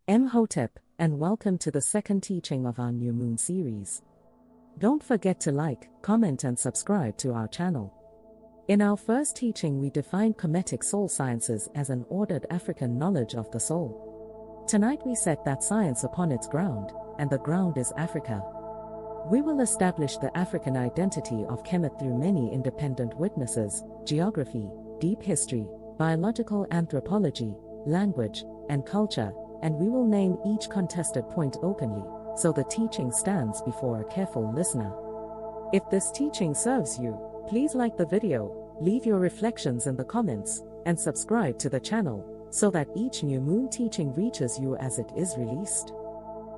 Hotep, and welcome to the second teaching of our New Moon series. Don't forget to like, comment and subscribe to our channel. In our first teaching we defined Kemetic Soul Sciences as an ordered African knowledge of the soul. Tonight we set that science upon its ground, and the ground is Africa. We will establish the African identity of Kemet through many independent witnesses, geography, deep history, biological anthropology, language, and culture, and we will name each contested point openly, so the teaching stands before a careful listener. If this teaching serves you, please like the video, leave your reflections in the comments, and subscribe to the channel, so that each new moon teaching reaches you as it is released.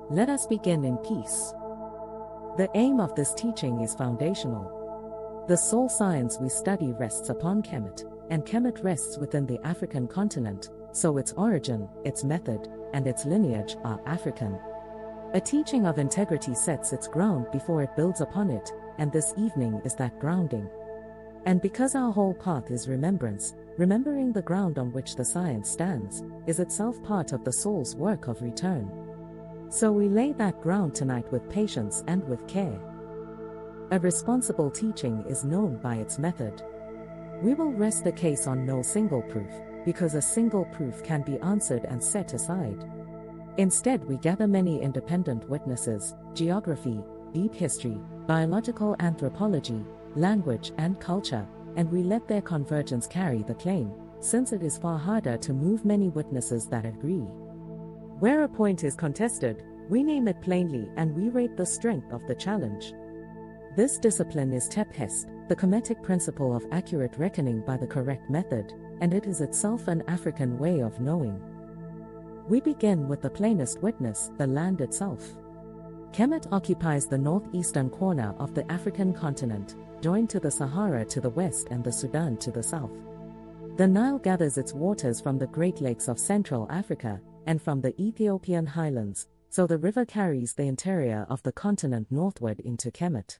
Let us begin in peace. The aim of this teaching is foundational. The soul science we study rests upon Kemet, and Kemet rests within the African continent, so its origin, its method, and its lineage are African. A teaching of integrity sets its ground before it builds upon it, and this evening is that grounding. And because our whole path is remembrance, remembering the ground on which the science stands, is itself part of the soul's work of return. So we lay that ground tonight with patience and with care. A responsible teaching is known by its method. We will rest the case on no single proof, because a single proof can be answered and set aside. Instead we gather many independent witnesses, geography, deep history, biological anthropology, language and culture, and we let their convergence carry the claim, since it is far harder to move many witnesses that agree. Where a point is contested, we name it plainly and we rate the strength of the challenge. This discipline is Tep Heseb, the Kemetic principle of accurate reckoning by the correct method, and it is itself an African way of knowing. We begin with the plainest witness, the land itself. Kemet occupies the northeastern corner of the African continent, joined to the Sahara to the west and the Sudan to the south. The Nile gathers its waters from the Great Lakes of Central Africa, and from the Ethiopian highlands, so the river carries the interior of the continent northward into Kemet.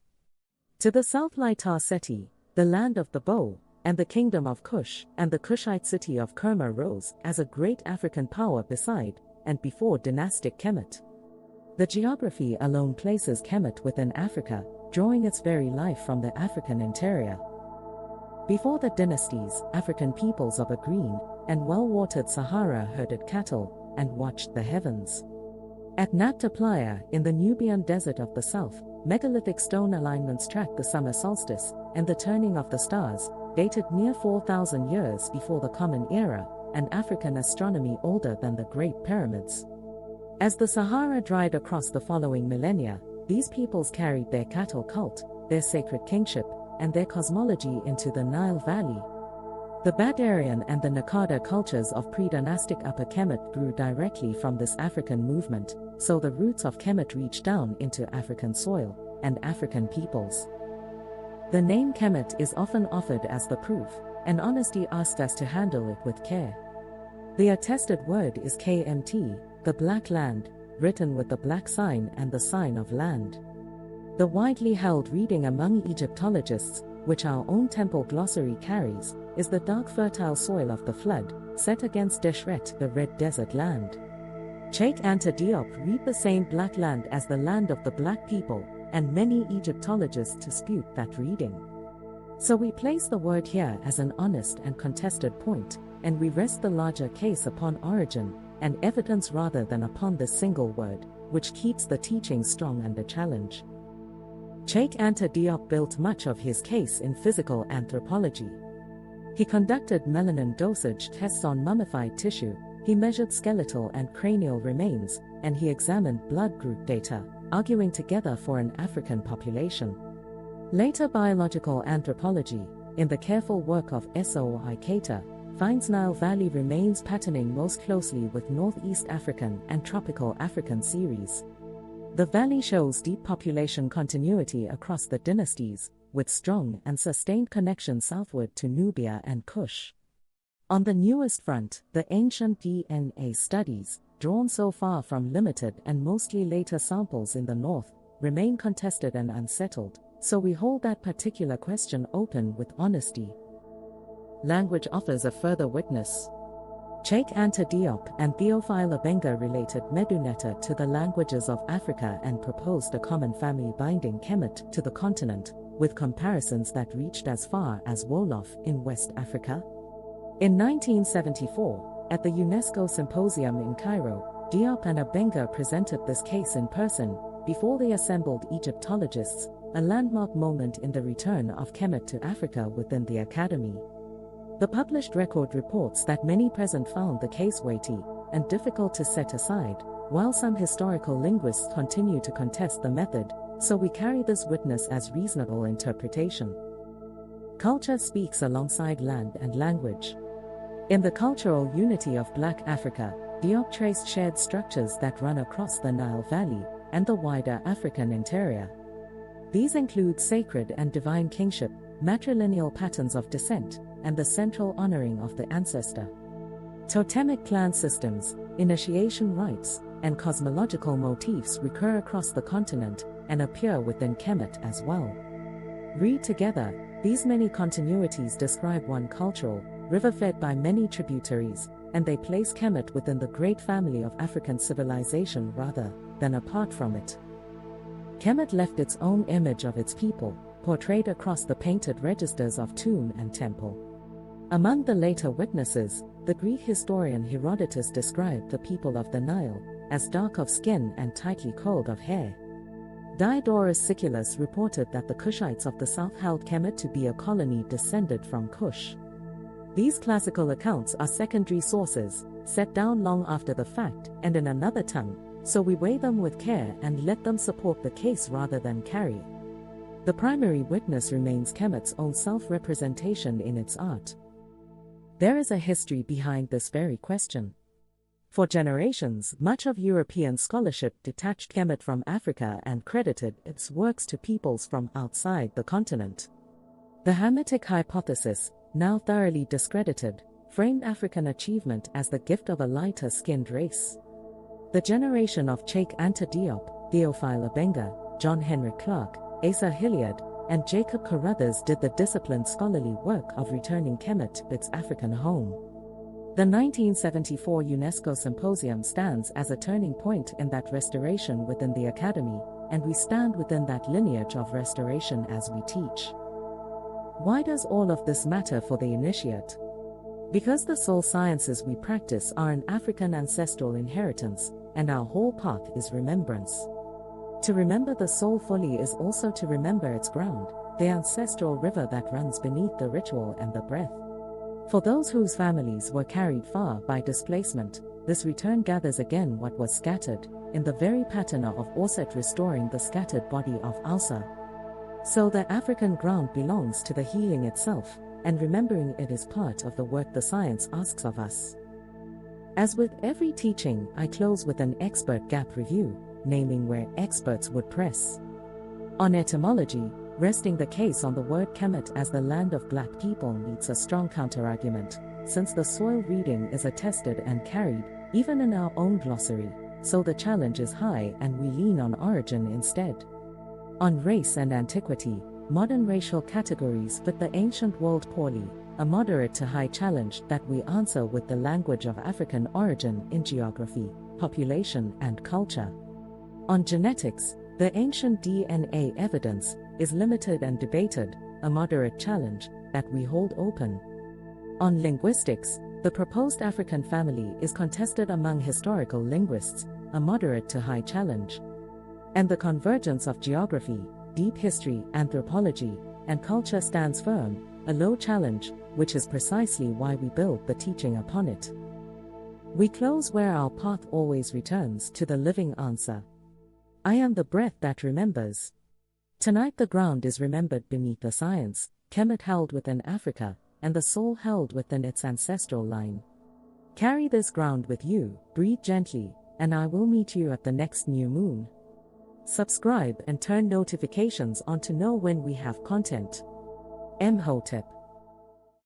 To the south lie Ta-Seti, the land of the bow, and the kingdom of Kush, and the Kushite city of Kerma rose as a great African power beside, and before dynastic Kemet. The geography alone places Kemet within Africa, drawing its very life from the African interior. Before the dynasties, African peoples of a green and well-watered Sahara herded cattle and watched the heavens. At Nabta Playa, in the Nubian desert of the south, megalithic stone alignments track the summer solstice and the turning of the stars, dated near 4,000 years before the Common Era, and African astronomy older than the Great Pyramids. As the Sahara dried across the following millennia, these peoples carried their cattle cult, their sacred kingship, and their cosmology into the Nile Valley. The Badarian and the Nakada cultures of pre-dynastic Upper Kemet grew directly from this African movement, so the roots of Kemet reach down into African soil and African peoples. The name Kemet is often offered as the proof, and honesty asks us to handle it with care. The attested word is KMT, the black land, written with the black sign and the sign of land. The widely held reading among Egyptologists, which our own temple glossary carries, is the dark fertile soil of the flood, set against Deshret, the red desert land. Cheikh Anta Diop read the same black land as the land of the black people, and many Egyptologists dispute that reading. So we place the word here as an honest and contested point, and we rest the larger case upon origin and evidence rather than upon this single word, which keeps the teaching strong under challenge. Cheikh Anta Diop built much of his case in physical anthropology. He conducted melanin dosage tests on mummified tissue, he measured skeletal and cranial remains, and he examined blood group data, arguing together for an African population. Later biological anthropology, in the careful work of S.O.Y. finds Nile Valley remains patterning most closely with Northeast African and Tropical African series. The valley shows deep population continuity across the dynasties, with strong and sustained connections southward to Nubia and Kush. On the newest front, the ancient DNA studies, drawn so far from limited and mostly later samples in the north, remain contested and unsettled, so we hold that particular question open with honesty. Language offers a further witness. Cheikh Anta Diop and Théophile Obenga related Meduneta to the languages of Africa and proposed a common family binding Kemet to the continent, with comparisons that reached as far as Wolof in West Africa. In 1974, at the UNESCO Symposium in Cairo, Diop and Obenga presented this case in person, before the assembled Egyptologists, a landmark moment in the return of Kemet to Africa within the Academy. The published record reports that many present found the case weighty and difficult to set aside, while some historical linguists continue to contest the method, so we carry this witness as reasonable interpretation. Culture speaks alongside land and language. In the cultural unity of Black Africa, Diop traced shared structures that run across the Nile Valley and the wider African interior. These include sacred and divine kingship, matrilineal patterns of descent, and the central honoring of the ancestor. Totemic clan systems, initiation rites, and cosmological motifs recur across the continent and appear within Kemet as well. Read together, these many continuities describe one cultural, river-fed by many tributaries, and they place Kemet within the great family of African civilization rather than apart from it. Kemet left its own image of its people, portrayed across the painted registers of tomb and temple. Among the later witnesses, the Greek historian Herodotus described the people of the Nile as dark of skin and tightly coiled of hair. Diodorus Siculus reported that the Kushites of the south held Kemet to be a colony descended from Kush. These classical accounts are secondary sources, set down long after the fact and in another tongue, so we weigh them with care and let them support the case rather than carry. The primary witness remains Kemet's own self-representation in its art. There is a history behind this very question. For generations, much of European scholarship detached Kemet from Africa and credited its works to peoples from outside the continent. The Hamitic hypothesis, now thoroughly discredited, framed African achievement as the gift of a lighter-skinned race. The generation of Cheikh Anta Diop, Théophile Obenga, John Henry Clark, Asa Hilliard, and Jacob Carruthers did the disciplined scholarly work of returning Kemet to its African home. The 1974 UNESCO Symposium stands as a turning point in that restoration within the Academy, and we stand within that lineage of restoration as we teach. Why does all of this matter for the initiate? Because the soul sciences we practice are an African ancestral inheritance, and our whole path is remembrance. To remember the soul fully is also to remember its ground, the ancestral river that runs beneath the ritual and the breath. For those whose families were carried far by displacement, this return gathers again what was scattered, in the very pattern of Oset restoring the scattered body of Alsa. So the African ground belongs to the healing itself, and remembering it is part of the work the science asks of us. As with every teaching, I close with an expert gap review, naming where experts would press. On etymology, resting the case on the word Kemet as the land of black people needs a strong counterargument, since the soil reading is attested and carried, even in our own glossary, so the challenge is high and we lean on origin instead. On race and antiquity, modern racial categories fit the ancient world poorly, a moderate to high challenge that we answer with the language of African origin in geography, population and culture. On genetics, the ancient DNA evidence is limited and debated, a moderate challenge that we hold open. On linguistics, the proposed African family is contested among historical linguists, a moderate to high challenge. And the convergence of geography, deep history, anthropology, and culture stands firm, a low challenge, which is precisely why we build the teaching upon it. We close where our path always returns to the living answer. I am the breath that remembers. Tonight the ground is remembered beneath the science, Kemet held within Africa, and the soul held within its ancestral line. Carry this ground with you, breathe gently, and I will meet you at the next new moon. Subscribe and turn notifications on to know when we have content. Hotep.